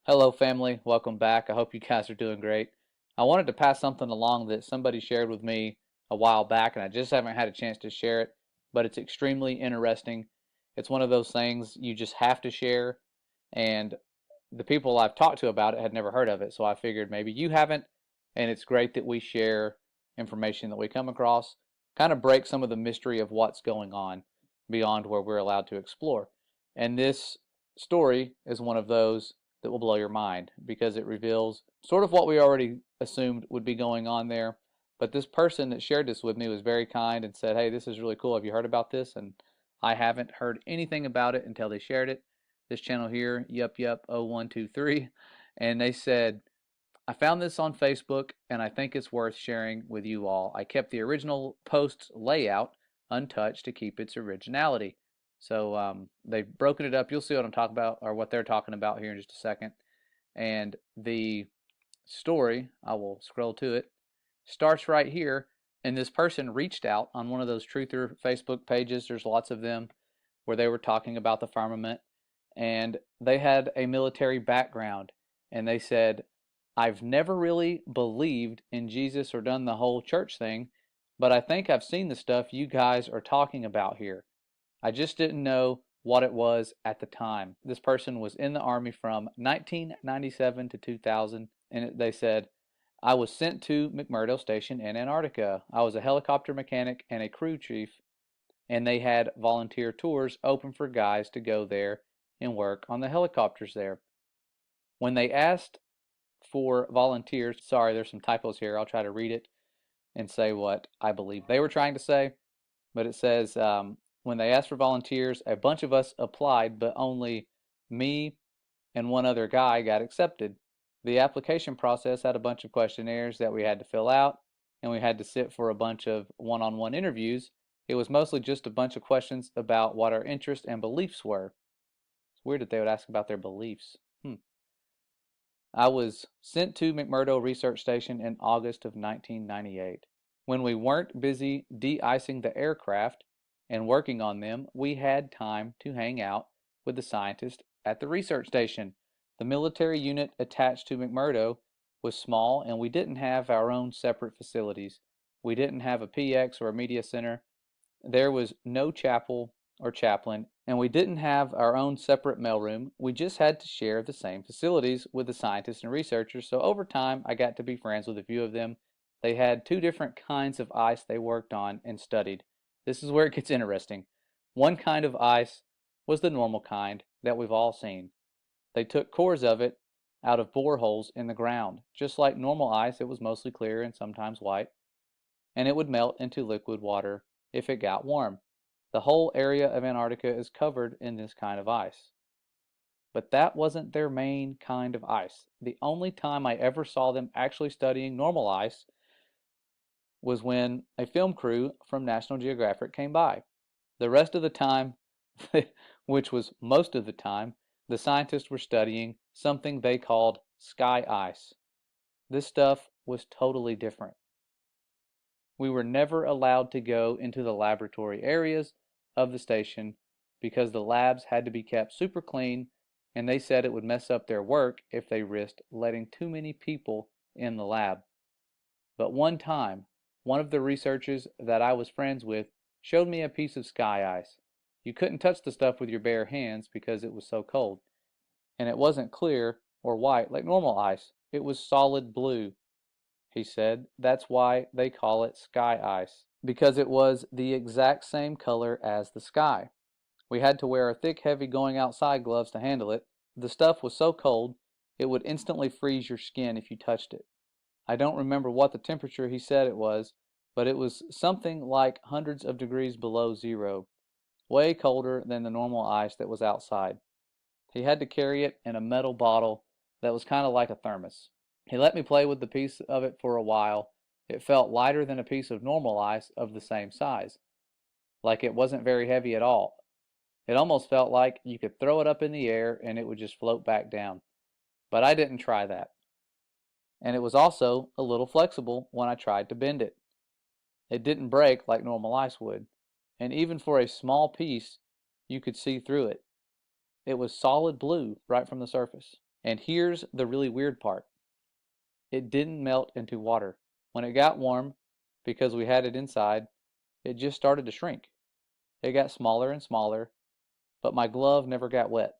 Hello, family. Welcome back. I hope you guys are doing great. I wanted to pass something along that somebody shared with me a while back, and I just haven't had a chance to share it, but it's extremely interesting. It's one of those things you just have to share, and the people I've talked to about it had never heard of it, so I figured maybe you haven't, and it's great that we share information that we come across, kind of break some of the mystery of what's going on beyond where we're allowed to explore. And this story is one of those that will blow your mind because it reveals sort of what we already assumed would be going on there. But this person that shared this with me was very kind and said, "Hey, this is really cool. Have you heard about this?" And I haven't heard anything about it until they shared it. This channel here, Yup 0123, and they said, "I found this on Facebook and I think it's worth sharing with you all. I kept the original post's layout untouched to keep its originality." So they've broken it up. You'll see what I'm talking about, or what they're talking about here in just a second. And the story, I will scroll to it, starts right here. And this person reached out on one of those truther Facebook pages. There's lots of them where they were talking about the firmament. And they had a military background. And they said, "I've never really believed in Jesus or done the whole church thing, but I think I've seen the stuff you guys are talking about here. I just didn't know what it was at the time." This person was in the Army from 1997 to 2000, and they said, "I was sent to McMurdo Station in Antarctica. I was a helicopter mechanic and a crew chief, and they had volunteer tours open for guys to go there and work on the helicopters there. When they asked for volunteers," sorry, there's some typos here. I'll try to read it and say what I believe they were trying to say. But it says, when they asked for volunteers, a bunch of us applied, but only me and one other guy got accepted. The application process had a bunch of questionnaires that we had to fill out, and we had to sit for a bunch of one-on-one interviews. It was mostly just a bunch of questions about what our interests and beliefs were. It's weird that they would ask about their beliefs. I was sent to McMurdo Research Station in August of 1998. When we weren't busy de-icing the aircraft and working on them, we had time to hang out with the scientists at the research station. The military unit attached to McMurdo was small, and we didn't have our own separate facilities. We didn't have a PX or a media center. There was no chapel or chaplain, and we didn't have our own separate mailroom. We just had to share the same facilities with the scientists and researchers, so over time I got to be friends with a few of them. They had two different kinds of ice they worked on and studied. This is where it gets interesting. One kind of ice was the normal kind that we've all seen. They took cores of it out of boreholes in the ground. Just like normal ice, it was mostly clear and sometimes white, and it would melt into liquid water if it got warm. The whole area of Antarctica is covered in this kind of ice. But that wasn't their main kind of ice. The only time I ever saw them actually studying normal ice was when a film crew from National Geographic came by. The rest of the time, which was most of the time, the scientists were studying something they called sky ice. This stuff was totally different. We were never allowed to go into the laboratory areas of the station because the labs had to be kept super clean, and they said it would mess up their work if they risked letting too many people in the lab. But one time, one of the researchers that I was friends with showed me a piece of sky ice. You couldn't touch the stuff with your bare hands because it was so cold. And it wasn't clear or white like normal ice. It was solid blue. He said that's why they call it sky ice, because it was the exact same color as the sky. We had to wear thick, heavy going outside gloves to handle it. The stuff was so cold it would instantly freeze your skin if you touched it. I don't remember what the temperature he said it was, but it was something like hundreds of degrees below zero, way colder than the normal ice that was outside. He had to carry it in a metal bottle that was kind of like a thermos. He let me play with the piece of it for a while. It felt lighter than a piece of normal ice of the same size, like it wasn't very heavy at all. It almost felt like you could throw it up in the air and it would just float back down. But I didn't try that. And it was also a little flexible when I tried to bend it. It didn't break like normal ice would. And even for a small piece, you could see through it. It was solid blue right from the surface. And here's the really weird part. It didn't melt into water. When it got warm, because we had it inside, it just started to shrink. It got smaller and smaller, but my glove never got wet.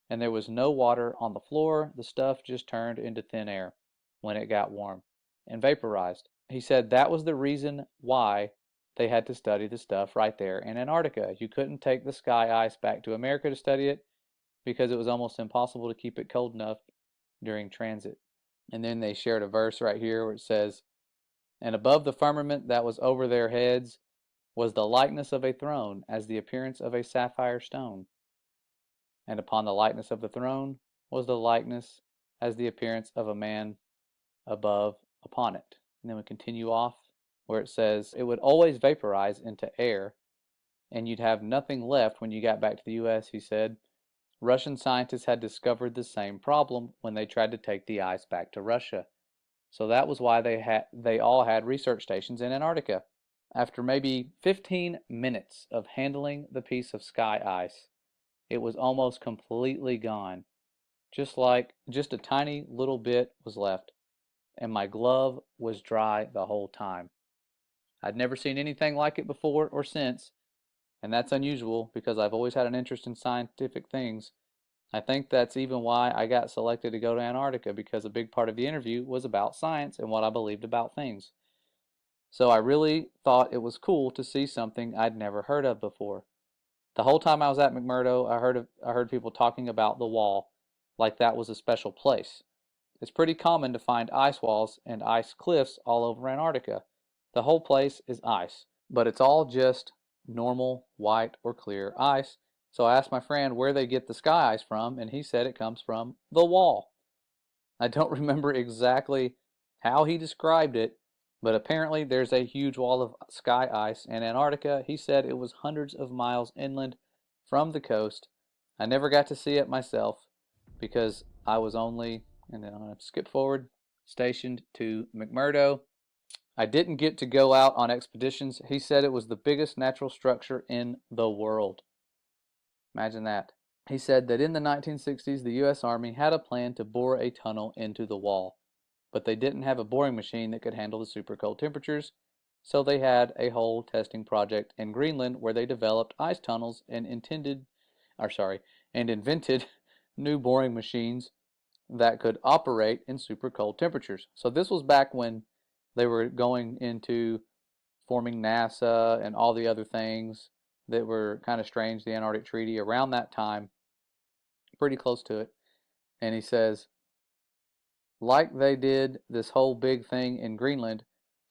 And there was no water on the floor. The stuff just turned into thin air when it got warm and vaporized. He said that was the reason why they had to study the stuff right there in Antarctica. You couldn't take the sky ice back to America to study it because it was almost impossible to keep it cold enough during transit. And then they shared a verse right here where it says, "And above the firmament that was over their heads was the likeness of a throne, as the appearance of a sapphire stone. And upon the likeness of the throne was the likeness as the appearance of a man above upon it." And then we continue off where it says it would always vaporize into air and you'd have nothing left when you got back to the US, he said. Russian scientists had discovered the same problem when they tried to take the ice back to Russia. So that was why they all had research stations in Antarctica. After maybe 15 minutes of handling the piece of sky ice, it was almost completely gone. Just a tiny little bit was left, and my glove was dry the whole time. I'd never seen anything like it before or since, and that's unusual because I've always had an interest in scientific things. I think that's even why I got selected to go to Antarctica, because a big part of the interview was about science and what I believed about things. So I really thought it was cool to see something I'd never heard of before. The whole time I was at McMurdo, I heard people talking about the wall like that was a special place. It's pretty common to find ice walls and ice cliffs all over Antarctica. The whole place is ice, but it's all just normal white or clear ice. So I asked my friend where they get the sky ice from, and he said it comes from the wall. I don't remember exactly how he described it, but apparently there's a huge wall of sky ice in Antarctica. He said it was hundreds of miles inland from the coast. I never got to see it myself because I was only, and then I'm going to skip forward, stationed to McMurdo. I didn't get to go out on expeditions. He said it was the biggest natural structure in the world. Imagine that. He said that in the 1960s, the U.S. Army had a plan to bore a tunnel into the wall, but they didn't have a boring machine that could handle the super cold temperatures, so they had a whole testing project in Greenland where they developed ice tunnels and invented new boring machines that could operate in super cold temperatures. So this was back when they were going into forming NASA and all the other things that were kind of strange, the Antarctic Treaty, around that time, pretty close to it. And he says, like they did this whole big thing in Greenland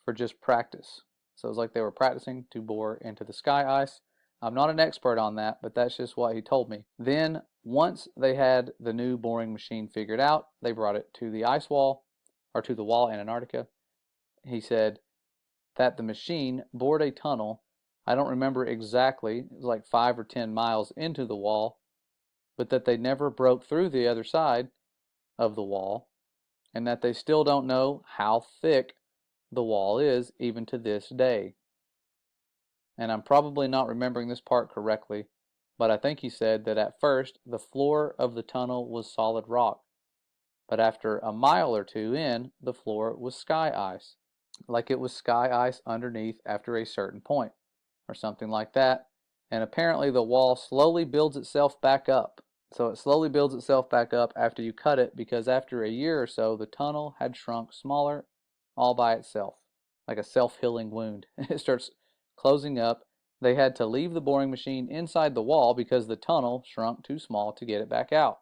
for just practice. So it was like they were practicing to bore into the sky ice. I'm not an expert on that, but that's just what he told me. Then, once they had the new boring machine figured out, they brought it to the ice wall, or to the wall in Antarctica. He said that the machine bored a tunnel. I don't remember exactly, it was like 5 or 10 miles into the wall, but that they never broke through the other side of the wall, and that they still don't know how thick the wall is even to this day. And I'm probably not remembering this part correctly, but I think he said that at first the floor of the tunnel was solid rock, but after a mile or two in, the floor was sky ice, like it was sky ice underneath after a certain point, or something like that. And apparently the wall slowly builds itself back up. So it slowly builds itself back up after you cut it, because after a year or so, the tunnel had shrunk smaller all by itself, like a self-healing wound. It starts closing up. They had to leave the boring machine inside the wall because the tunnel shrunk too small to get it back out.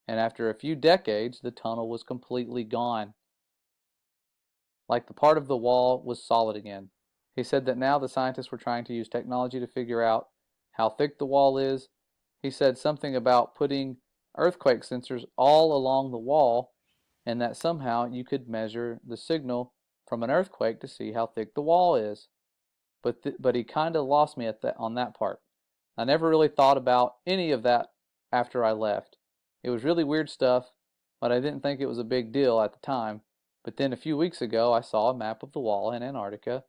And after a few decades, the tunnel was completely gone, like the part of the wall was solid again. He said that now the scientists were trying to use technology to figure out how thick the wall is. He said something about putting earthquake sensors all along the wall, and that somehow you could measure the signal from an earthquake to see how thick the wall is. But he kind of lost me on that part. I never really thought about any of that after I left. It was really weird stuff, but I didn't think it was a big deal at the time. But then a few weeks ago, I saw a map of the wall in Antarctica,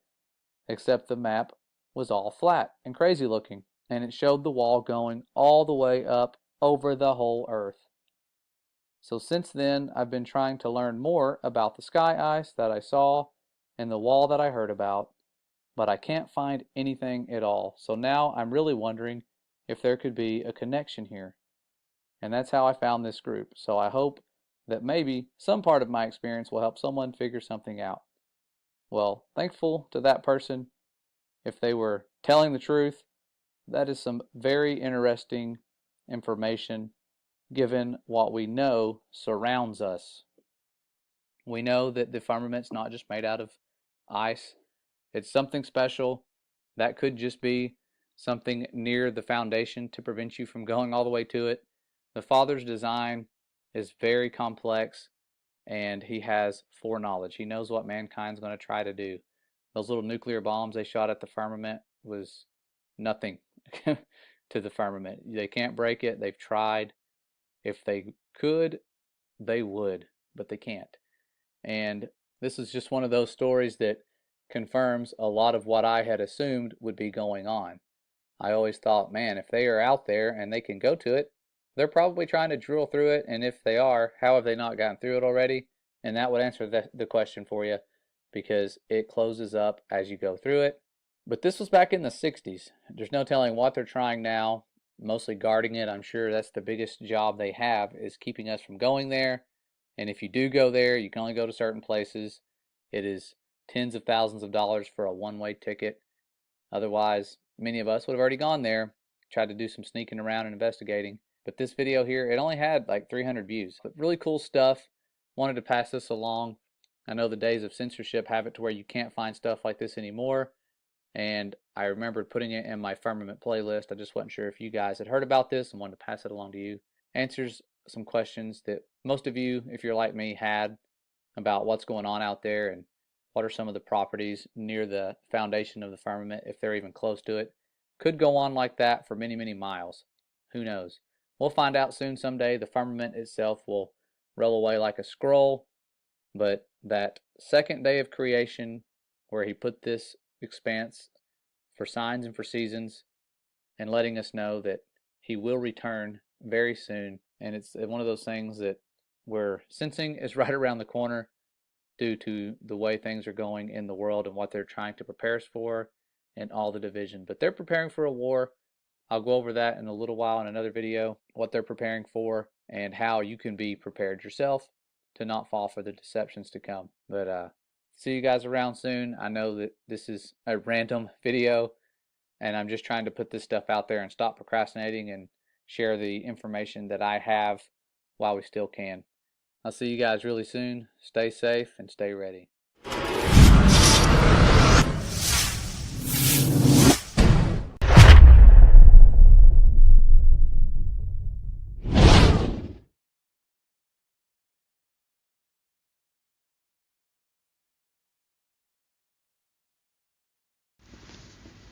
except the map was all flat and crazy looking, and it showed the wall going all the way up over the whole Earth. So since then, I've been trying to learn more about the sky ice that I saw and the wall that I heard about, but I can't find anything at all. So now I'm really wondering if there could be a connection here. And that's how I found this group. So I hope that maybe some part of my experience will help someone figure something out. Well, thankful to that person. If they were telling the truth, that is some very interesting information given what we know surrounds us. We know that the firmament's not just made out of ice. It's something special. That could just be something near the foundation to prevent you from going all the way to it. The Father's design is very complex, and he has foreknowledge. He knows what mankind's going to try to do. Those little nuclear bombs they shot at the firmament was nothing to the firmament. They can't break it. They've tried. If they could, they would, but they can't. And this is just one of those stories that confirms a lot of what I had assumed would be going on. I always thought, man, if they are out there and they can go to it, they're probably trying to drill through it. And if they are, how have they not gotten through it already? And that would answer the question for you, because it closes up as you go through it. But this was back in the 60s. There's no telling what they're trying now. Mostly guarding it. I'm sure that's the biggest job they have, is keeping us from going there. And if you do go there, you can only go to certain places. It is tens of thousands of dollars for a one-way ticket. Otherwise, many of us would have already gone there, tried to do some sneaking around and investigating. But this video here, it only had like 300 views. But really cool stuff. Wanted to pass this along. I know the days of censorship have it to where you can't find stuff like this anymore. And I remembered putting it in my firmament playlist. I just wasn't sure if you guys had heard about this and wanted to pass it along to you. Answers some questions that most of you, if you're like me, had about what's going on out there and what are some of the properties near the foundation of the firmament, if they're even close to it. Could go on like that for many, many miles. Who knows? We'll find out soon someday. The firmament itself will roll away like a scroll, but that second day of creation where he put this expanse for signs and for seasons, and letting us know that he will return very soon. And it's one of those things that we're sensing is right around the corner due to the way things are going in the world and what they're trying to prepare us for and all the division. But they're preparing for a war. I'll go over that in a little while in another video, what they're preparing for and how you can be prepared yourself to not fall for the deceptions to come. But see you guys around soon. I know that this is a random video, and I'm just trying to put this stuff out there and stop procrastinating and share the information that I have while we still can. I'll see you guys really soon. Stay safe and stay ready.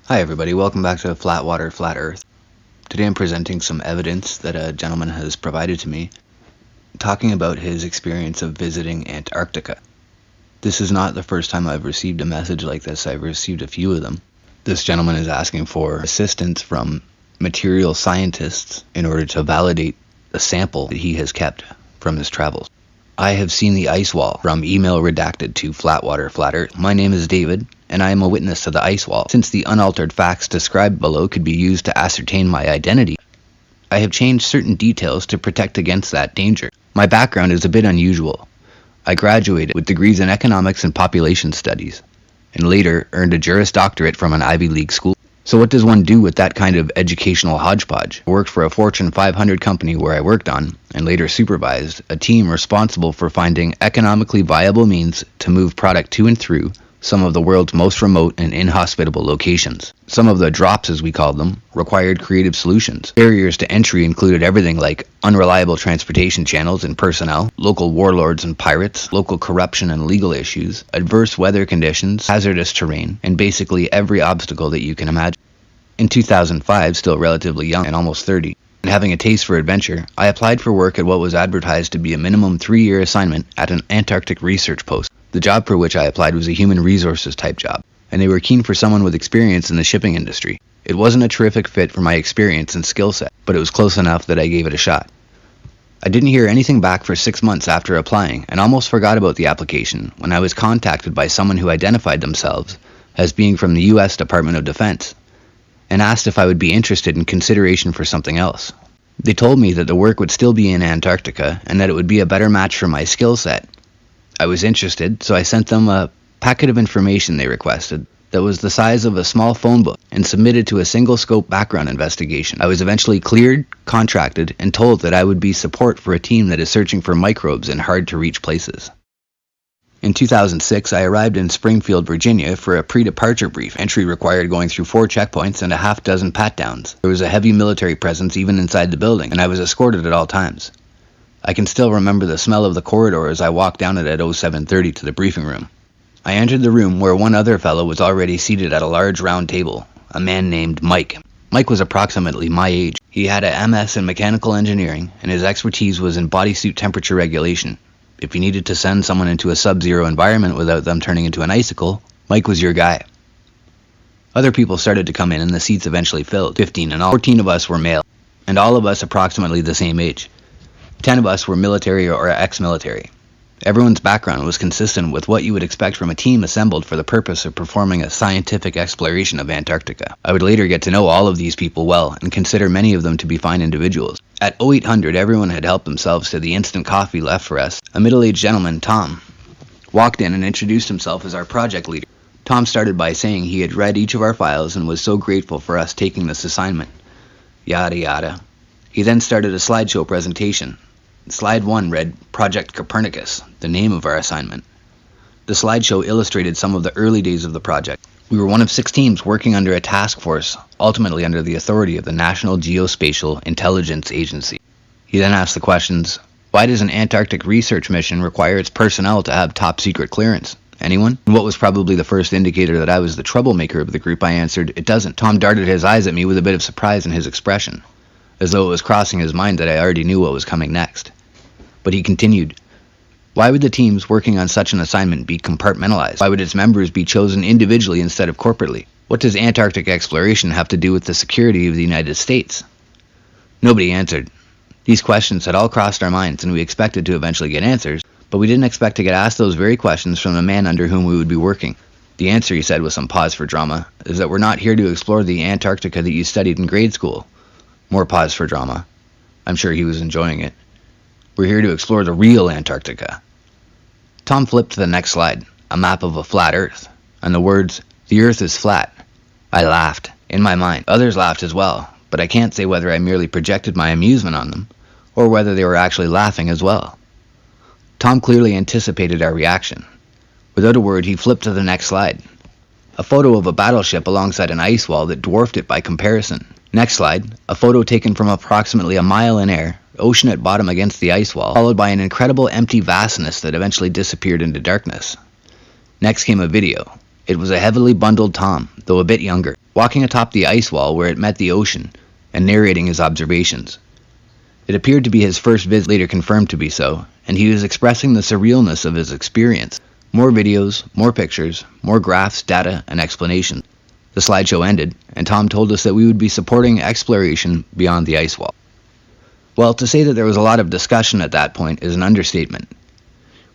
Hi everybody, welcome back to Flat Water, Flat Earth. Today I'm presenting some evidence that a gentleman has provided to me, talking about his experience of visiting Antarctica. This is not the first time I've received a message like this. I've received a few of them. This gentleman is asking for assistance from material scientists in order to validate a sample that he has kept from his travels. I have seen the ice wall from email redacted to Flat Water, Flat Earth. My name is David, and I am a witness to the ice wall, since the unaltered facts described below could be used to ascertain my identity. I have changed certain details to protect against that danger. My background is a bit unusual. I graduated with degrees in economics and population studies, and later earned a Juris Doctorate from an Ivy League school. So what does one do with that kind of educational hodgepodge? I worked for a Fortune 500 company where I worked on, and later supervised, a team responsible for finding economically viable means to move product to and through some of the world's most remote and inhospitable locations. Some of the drops, as we called them, required creative solutions. Barriers to entry included everything like unreliable transportation channels and personnel, local warlords and pirates, local corruption and legal issues, adverse weather conditions, hazardous terrain, and basically every obstacle that you can imagine. In 2005, still relatively young and almost 30, and having a taste for adventure, I applied for work at what was advertised to be a minimum 3-year assignment at an Antarctic research post. The job for which I applied was a human resources type job, and they were keen for someone with experience in the shipping industry. It wasn't a terrific fit for my experience and skill set, but it was close enough that I gave it a shot. I didn't hear anything back for 6 months after applying and almost forgot about the application when I was contacted by someone who identified themselves as being from the US Department of Defense and asked if I would be interested in consideration for something else. They told me that the work would still be in Antarctica and that it would be a better match for my skill set. I was interested, so I sent them a packet of information they requested that was the size of a small phone book and submitted to a single-scope background investigation. I was eventually cleared, contracted, and told that I would be support for a team that is searching for microbes in hard-to-reach places. In 2006, I arrived in Springfield, Virginia for a pre-departure brief. Entry required going through 4 checkpoints and a half-dozen pat-downs. There was a heavy military presence even inside the building, and I was escorted at all times. I can still remember the smell of the corridor as I walked down it at 07:30 to the briefing room. I entered the room where one other fellow was already seated at a large round table, a man named Mike. Mike was approximately my age. He had a MS in mechanical engineering, and his expertise was in bodysuit temperature regulation. If you needed to send someone into a sub-zero environment without them turning into an icicle, Mike was your guy. Other people started to come in and the seats eventually filled, 15 in all. 14 of us were male, and all of us approximately the same age. 10 of us were military or ex-military. Everyone's background was consistent with what you would expect from a team assembled for the purpose of performing a scientific exploration of Antarctica. I would later get to know all of these people well and consider many of them to be fine individuals. At 0800, everyone had helped themselves to the instant coffee left for us. A middle-aged gentleman, Tom, walked in and introduced himself as our project leader. Tom started by saying he had read each of our files and was so grateful for us taking this assignment. Yada yada. He then started a slideshow presentation. Slide 1 read Project Copernicus, the name of our assignment. The slideshow illustrated some of the early days of the project. We were one of 6 teams working under a task force, ultimately under the authority of the National Geospatial Intelligence Agency. He then asked the questions, why does an Antarctic research mission require its personnel to have top secret clearance? Anyone? And what was probably the first indicator that I was the troublemaker of the group, I answered, it doesn't. Tom darted his eyes at me with a bit of surprise in his expression, as though it was crossing his mind that I already knew what was coming next. But he continued, why would the teams working on such an assignment be compartmentalized? Why would its members be chosen individually instead of corporately? What does Antarctic exploration have to do with the security of the United States? Nobody answered. These questions had all crossed our minds, and we expected to eventually get answers, but we didn't expect to get asked those very questions from the man under whom we would be working. The answer, he said with some pause for drama, is that we're not here to explore the Antarctica that you studied in grade school. More pause for drama. I'm sure he was enjoying it. We're here to explore the real Antarctica. Tom flipped to the next slide, a map of a flat Earth, and the words, the Earth is flat. I laughed, in my mind. Others laughed as well, but I can't say whether I merely projected my amusement on them, or whether they were actually laughing as well. Tom clearly anticipated our reaction. Without a word, he flipped to the next slide, a photo of a battleship alongside an ice wall that dwarfed it by comparison. Next slide, a photo taken from approximately a mile in air, ocean at bottom against the ice wall, followed by an incredible empty vastness that eventually disappeared into darkness. Next came a video. It was a heavily bundled Tom, though a bit younger, walking atop the ice wall where it met the ocean, and narrating his observations. It appeared to be his first visit, later confirmed to be so, and he was expressing the surrealness of his experience. More videos, more pictures, more graphs, data, and explanations. The slideshow ended, and Tom told us that we would be supporting exploration beyond the ice wall. Well, to say that there was a lot of discussion at that point is an understatement.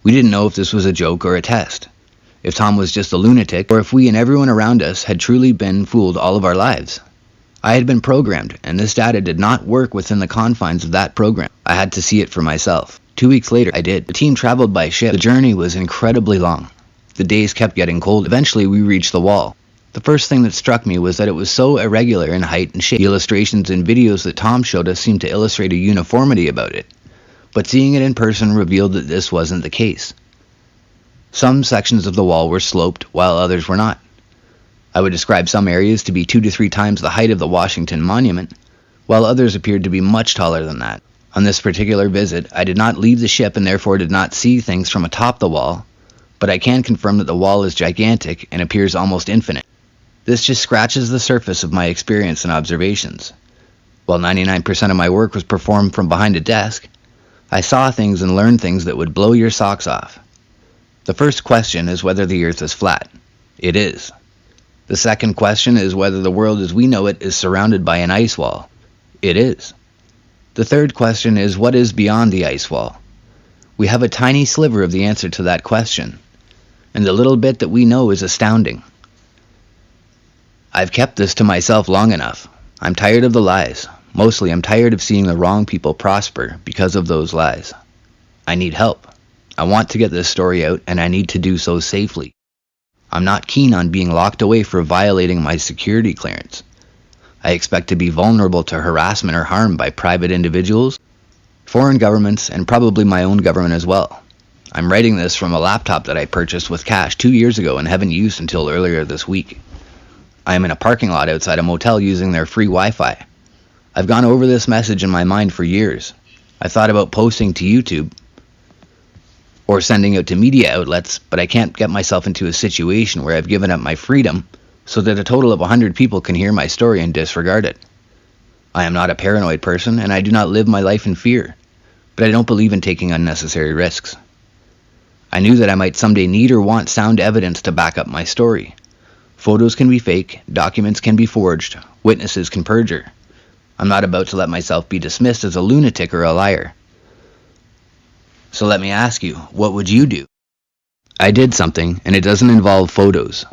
We didn't know if this was a joke or a test, if Tom was just a lunatic, or if we and everyone around us had truly been fooled all of our lives. I had been programmed, and this data did not work within the confines of that program. I had to see it for myself. 2 weeks later, I did. The team traveled by ship. The journey was incredibly long. The days kept getting cold. Eventually, we reached the wall. The first thing that struck me was that it was so irregular in height and shape. The illustrations and videos that Tom showed us seemed to illustrate a uniformity about it, but seeing it in person revealed that this wasn't the case. Some sections of the wall were sloped, while others were not. I would describe some areas to be 2 to 3 times the height of the Washington Monument, while others appeared to be much taller than that. On this particular visit, I did not leave the ship and therefore did not see things from atop the wall, but I can confirm that the wall is gigantic and appears almost infinite. This just scratches the surface of my experience and observations. While 99% of my work was performed from behind a desk, I saw things and learned things that would blow your socks off. The first question is whether the Earth is flat. It is. The second question is whether the world as we know it is surrounded by an ice wall. It is. The third question is, what is beyond the ice wall? We have a tiny sliver of the answer to that question, and the little bit that we know is astounding. I've kept this to myself long enough. I'm tired of the lies. Mostly, I'm tired of seeing the wrong people prosper because of those lies. I need help. I want to get this story out, and I need to do so safely. I'm not keen on being locked away for violating my security clearance. I expect to be vulnerable to harassment or harm by private individuals, foreign governments, and probably my own government as well. I'm writing this from a laptop that I purchased with cash 2 years ago and haven't used until earlier this week. I am in a parking lot outside a motel using their free Wi-Fi. I've gone over this message in my mind for years. I thought about posting to YouTube or sending it to media outlets, but I can't get myself into a situation where I've given up my freedom so that a total of 100 people can hear my story and disregard it. I am not a paranoid person, and I do not live my life in fear, but I don't believe in taking unnecessary risks. I knew that I might someday need or want sound evidence to back up my story. Photos can be fake, documents can be forged, witnesses can perjure. I'm not about to let myself be dismissed as a lunatic or a liar. So let me ask you, what would you do? I did something, and it doesn't involve photos.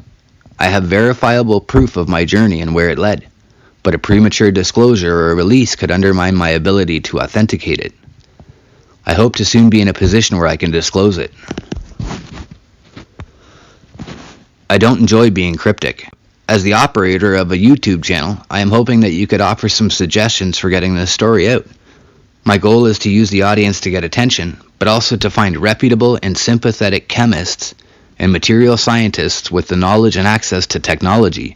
I have verifiable proof of my journey and where it led, but a premature disclosure or a release could undermine my ability to authenticate it. I hope to soon be in a position where I can disclose it. I don't enjoy being cryptic. As the operator of a YouTube channel, I am hoping that you could offer some suggestions for getting this story out. My goal is to use the audience to get attention, but also to find reputable and sympathetic chemists and material scientists with the knowledge and access to technology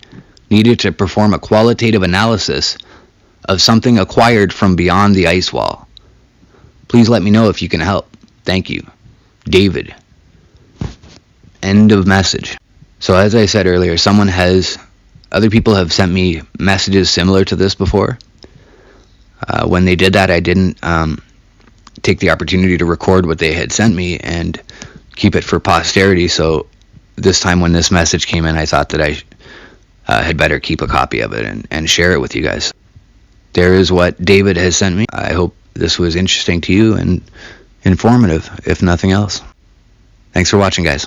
needed to perform a qualitative analysis of something acquired from beyond the ice wall. Please let me know if you can help. Thank you. David. End of message. So as I said earlier, other people have sent me messages similar to this before. When they did that, I didn't take the opportunity to record what they had sent me and keep it for posterity. So this time when this message came in, I thought that I had better keep a copy of it and share it with you guys. There is what David has sent me. I hope this was interesting to you and informative, if nothing else. Thanks for watching, guys.